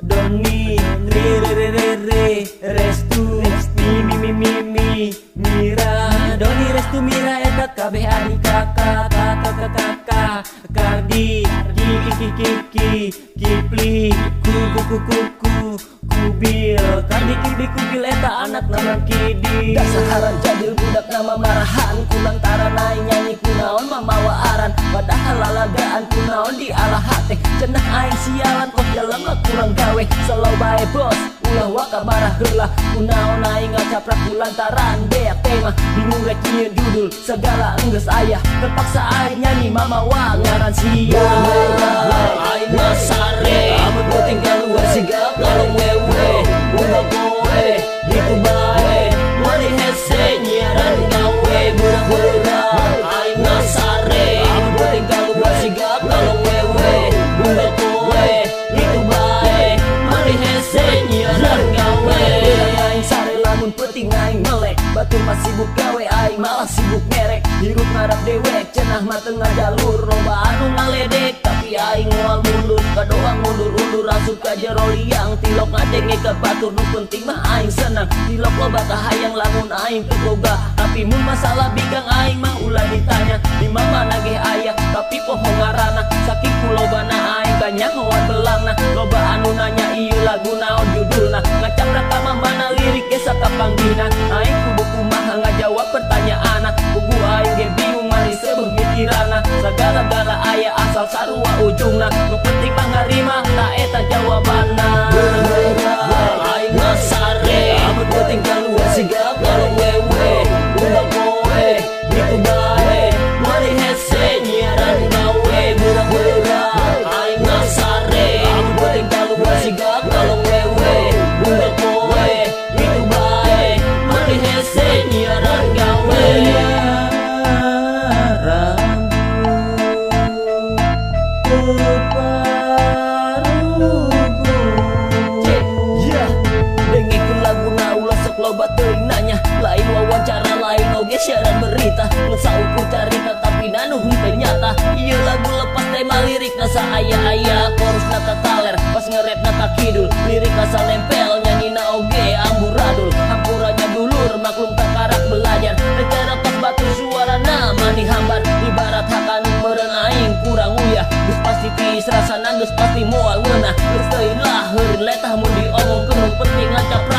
Doni Restu Mira Doni Restu Mira eta kabeh adik kakak Kardi Kiki Kipli Kubil Kardi Kubil eta anak nama Kidi Dasaharan jadil budak nama marahan kulantaran aing nyanyi kunaon mamawa aran padahal lalagaan kunaon di alah hate cenah aing sialan kok dalam kurang gawe selalu bae bos ulah waka marah heula kunaon aing ngacaprak kulantaran beak tema bingung rek ieu judul segala enggeus aya terpaksa aing nyanyi mamawa ngaran sia aing masare amun penting keluar sigap kalong wewe ulah kowe gitu bae mari hese nyiaran gawe burang-burang aing masare amun penting keluar sigap kalong wewe ulah kowe gitu bae mari hese nyiaran gawe aing sare lamun penting aing melek batur masih sibuk gawe aing malah sibuk ngerek hirup ngarap dewek cenah mah tengah jalur loba anu ngaledek tapi aing moal mundur kadoang mundur-undur asup ka jero liang tilok ngadenge ke batur nu penting mah aing senang tilok loba kahayang lamun aing teu boga tapi mun masalah bigang aing mah ulah ditanya di mana ge aya tapi poho ngaranna saking kulobana aing banyak hoan belangna loba anu nanya ieu lagu naon judulna ngacaprak ka mana lirik ge sakapanggihna aing kudu kumaha ngajawab pertanyaanna kugu aing ge bingung mari sebeuh mikirana sagala-gala aya asal sarua ujungna nu penting mah ngarima ta eta jawabanna aing masare amun penting keluar sigap kalong wewe ulah kowe gitu bae mari hese nyiaran gawe burang-burang aing masare amun penting keluar sigap kalong wewe ulah kowe gitu bae mari hese nyiaran gawe loba teuing nanya lain wawancara lain oge siaran berita ngesaukur carita tapi nanu henteu nyata ieu lagu lepas tema lirikna saaya-aya chorusna kataler pas ngerepna ka kidul lirik asal nempel nyanyina oge amburadul hampuranya dulur maklum tak karak belajar negara pas batur suarana mani hambar ibarat hakan meureun aing kurang uyah geus pasti tiis rasana geus pasti moal ngeunah geus teuing laheur letah mun diomongkeun penting ngacap